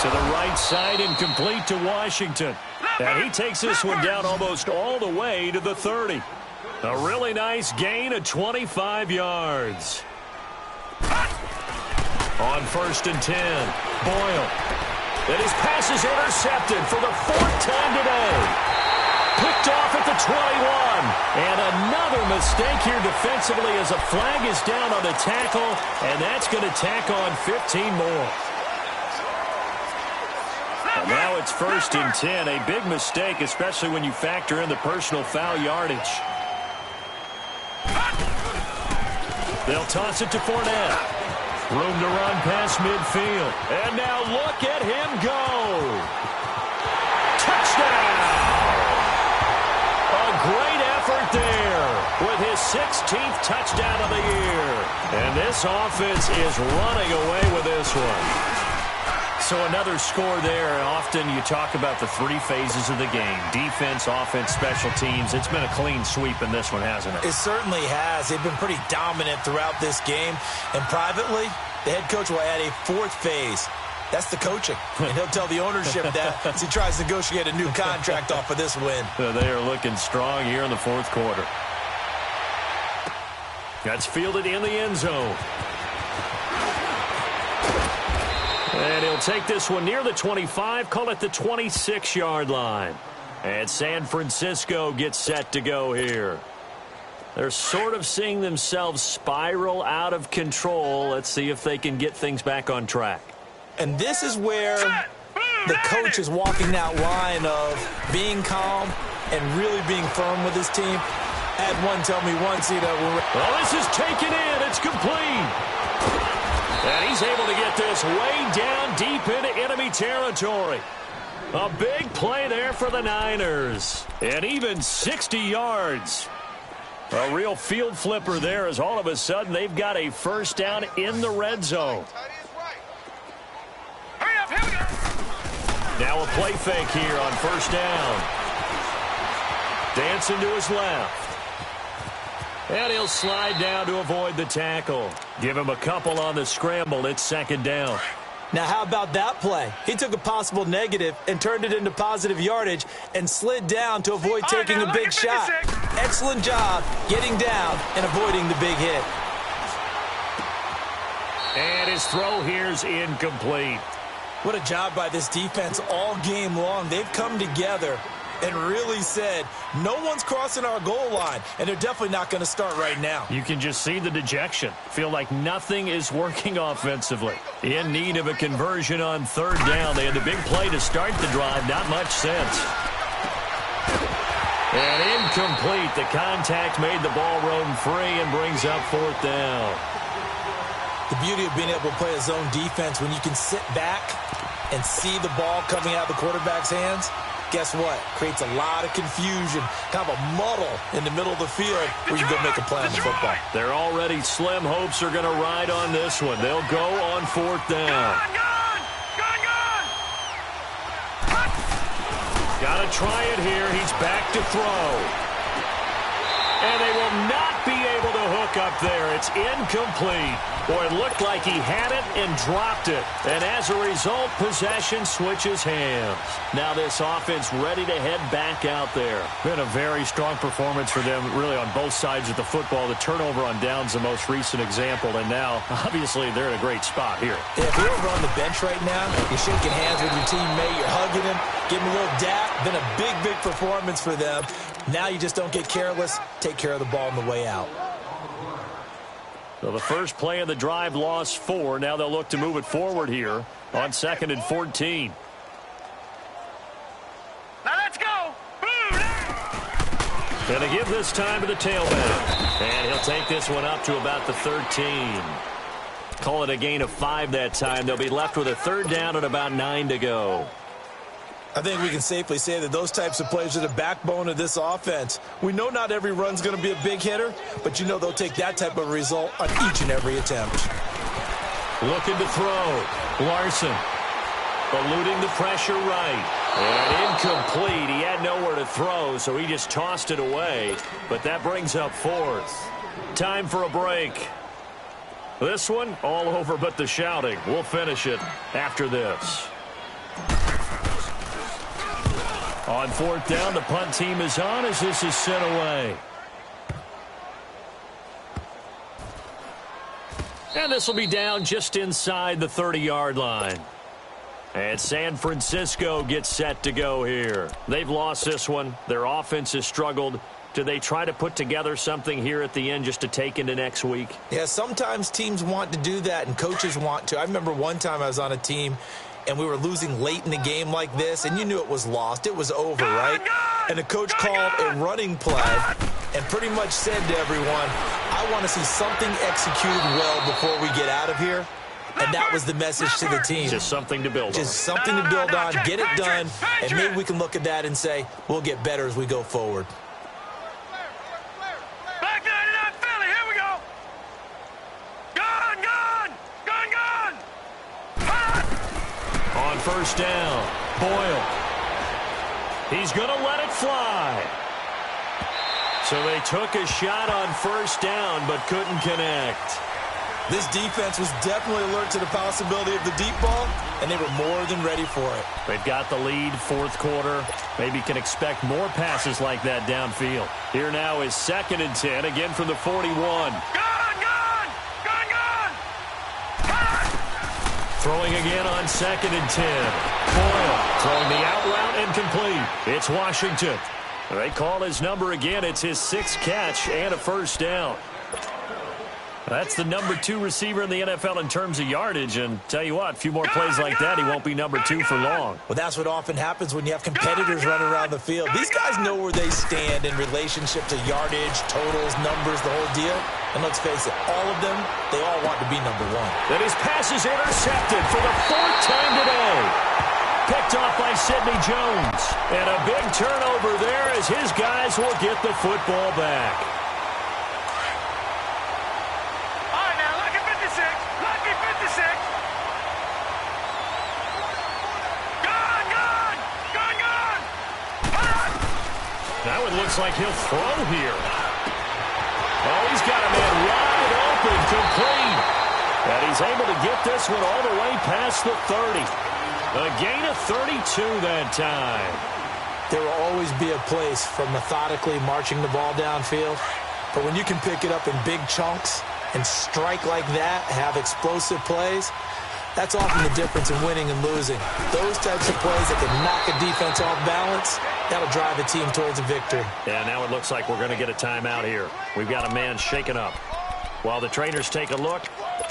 To the right side and complete to Washington. And he takes this one down almost all the way to the 30. A really nice gain of 25 yards. On first and 10. Boyle. And his pass is intercepted for the 4th time today. Picked off at the 21. And another mistake here defensively as a flag is down on the tackle. And that's going to tack on 15 more. And now it's first and 10. A big mistake, especially when you factor in the personal foul yardage. They'll toss it to Fournette. Room to run past midfield. And now look at him go. Touchdown! A great effort there with his 16th touchdown of the year. And this offense is running away with this one. So another score there. Often you talk about the 3 phases of the game. Defense, offense, special teams. It's been a clean sweep in this one, hasn't it? It certainly has. They've been pretty dominant throughout this game. And privately, the head coach will add a 4th phase. That's the coaching. And he'll tell the ownership that as he tries to negotiate a new contract off of this win. They are looking strong here in the 4th quarter. That's fielded in the end zone. And he'll take this one near the 25, call it the 26-yard line. And San Francisco gets set to go here. They're sort of seeing themselves spiral out of control. Let's see if they can get things back on track. And this is where the coach is walking that line of being calm and really being firm with his team. I had one tell me once, well, this is taken in. It's complete. And he's able to get this way down deep into enemy territory. A big play there for the Niners. And even 60 yards. A real field flipper there as all of a sudden they've got a first down in the red zone. Hurry up, here we go. Now a play fake here on first down. Dancing to his left. And he'll slide down to avoid the tackle. Give him a couple on the scramble. It's second down. Now, how about that play? He took a possible negative and turned it into positive yardage and slid down to avoid taking a big shot. Excellent job getting down and avoiding the big hit. And his throw here's incomplete. What a job by this defense all game long. They've come together and really said, no one's crossing our goal line, and they're definitely not going to start right now. You can just see the dejection. Feel like nothing is working offensively. In need of a conversion on third down. They had the big play to start the drive. Not much sense. And incomplete. The contact made the ball roam free and brings up fourth down. The beauty of being able to play a zone defense when you can sit back and see the ball coming out of the quarterback's hands, guess what? Creates a lot of confusion, kind of a muddle in the middle of the field where you go make a play on the football. Their already slim hopes are going to ride on this one. They'll go on fourth down. Got to try it here. He's back to throw. And they will not be able to hook up there. It's incomplete. Boy, it looked like he had it and dropped it. And as a result, possession switches hands. Now this offense ready to head back out there. Been a very strong performance for them, really, on both sides of the football. The turnover on downs the most recent example. And now, obviously, they're in a great spot here. Yeah, if you're over on the bench right now, you're shaking hands with your teammate, you're hugging him, giving him a little dap. Been a big, big performance for them. Now you just don't get careless. Take care of the ball on the way out. So the first play of the drive lost 4. Now they'll look to move it forward here on 2nd and 14. Now let's go. Going to give this time to the tailback. And he'll take this one up to about the 13. Call it a gain of 5 that time. They'll be left with a third down and about 9 to go. I think we can safely say that those types of plays are the backbone of this offense. We know not every run's going to be a big hitter, but you know they'll take that type of result on each and every attempt. Looking to throw. Larson eluding the pressure right. And incomplete. He had nowhere to throw, so he just tossed it away. But that brings up fourth. Time for a break. This one, all over but the shouting. We'll finish it after this. On fourth down, the punt team is on as this is sent away. And this will be down just inside the 30-yard line. And San Francisco gets set to go here. They've lost this one. Their offense has struggled. Do they try to put together something here at the end just to take into next week? Yeah, sometimes teams want to do that and coaches want to. I remember one time I was on a team and we were losing late in the game like this, and you knew it was lost. It was over, right? And the coach called a running play and pretty much said to everyone, I want to see something executed well before we get out of here. And that was the message to the team. Just something to build on. Just something to build on, get it done, and maybe we can look at that and say, we'll get better as we go forward. Back 99 Philly, here we go. Gone. On first down, Boyle. He's going to let it fly. So they took a shot on first down but couldn't connect. This defense was definitely alert to the possibility of the deep ball, and they were more than ready for it. They've got the lead, fourth quarter. Maybe can expect more passes like that downfield. Here now is 2nd and 10, again from the 41. Throwing again on 2nd and 10. Boyle throwing the out route and complete. It's Washington. They call his number again. It's his 6th catch and a first down. That's the number 2 receiver in the NFL in terms of yardage, and tell you what, a few more plays like that, he won't be number 2 for long. Well, that's what often happens when you have competitors running around the field. These guys know where they stand in relationship to yardage, totals, numbers, the whole deal. And let's face it, all of them, they all want to be number 1. And his pass is intercepted for the 4th time today. Picked off by Sidney Jones. And a big turnover there as his guys will get the football back. Now it looks like he'll throw here. Oh, he's got a man wide open, complete. And he's able to get this one all the way past the 30. A gain of 32 that time. There will always be a place for methodically marching the ball downfield. But when you can pick it up in big chunks and strike like that, have explosive plays, that's often the difference in winning and losing. Those types of plays that can knock a defense off balance, that'll drive a team towards a victory. Yeah, now it looks like we're going to get a timeout here. We've got a man shaken up. While the trainers take a look,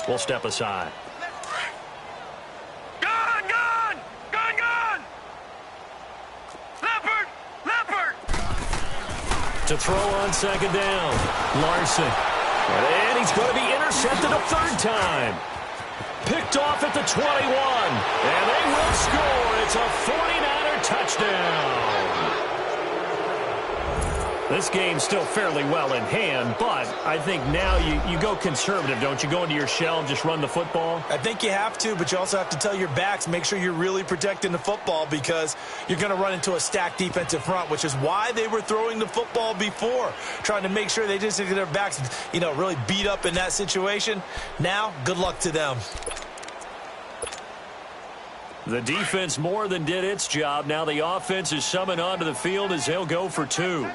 we'll step aside. Gone! Leopard! To throw on second down, Larson. And he's going to be intercepted a 3rd time. Picked off at the 21. And they will score. It's a 49er touchdown. This game's still fairly well in hand, but I think now you go conservative, don't you? Go into your shell and just run the football? I think you have to, but you also have to tell your backs, make sure you're really protecting the football because you're going to run into a stacked defensive front, which is why they were throwing the football before, trying to make sure they just get their backs, really beat up in that situation. Now, good luck to them. The defense more than did its job. Now the offense is summoned onto the field as they'll go for 2.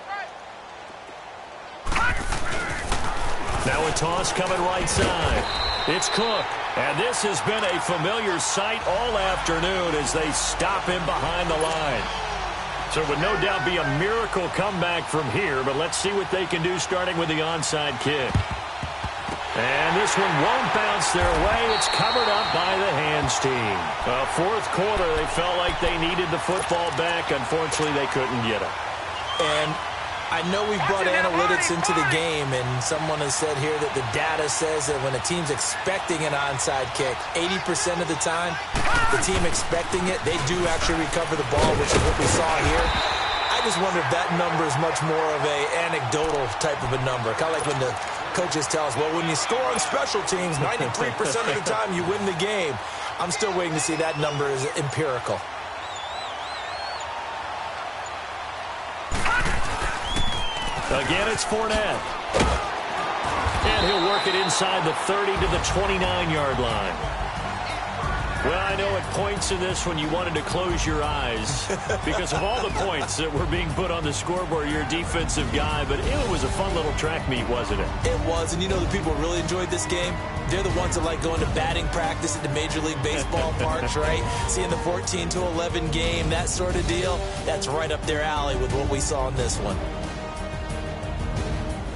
Now a toss coming right side. It's Cook. And this has been a familiar sight all afternoon as they stop him behind the line. So it would no doubt be a miracle comeback from here, but let's see what they can do starting with the onside kick. And this one won't bounce their way. It's covered up by the hands team. 4th quarter, they felt like they needed the football back. Unfortunately, they couldn't get it. And I know we've brought analytics into the game, and someone has said here that the data says that when a team's expecting an onside kick, 80% of the time, the team expecting it, they do actually recover the ball, which is what we saw here. I just wonder if that number is much more of a anecdotal type of a number. Kind of like when the coaches tell us, well, when you score on special teams, 93% of the time you win the game. I'm still waiting to see that number is empirical. Again, it's Fournette. And he'll work it inside the 30 to the 29-yard line. Well, I know at points in this when you wanted to close your eyes because of all the points that were being put on the scoreboard. You're a defensive guy, but it was a fun little track meet, wasn't it? It was, and the people really enjoyed this game. They're the ones that like going to batting practice at the Major League Baseball parks, right? Seeing the 14-11 game, that sort of deal. That's right up their alley with what we saw in this one.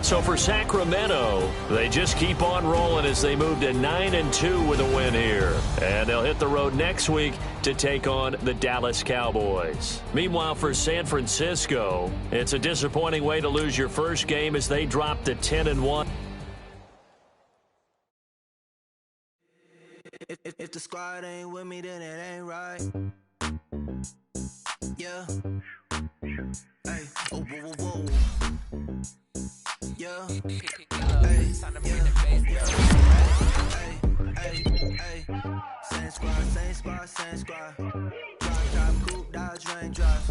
So for Sacramento, they just keep on rolling as they move to 9-2 with a win here. And they'll hit the road next week to take on the Dallas Cowboys. Meanwhile, for San Francisco, it's a disappointing way to lose your first game as they drop to 10-1. If the squad ain't with me, then it ain't right. Yeah. Hey. Oh, whoa, whoa, whoa. Yeah. Hey. Hey. Same squad. Drop, coupe, Dodge, raindrops.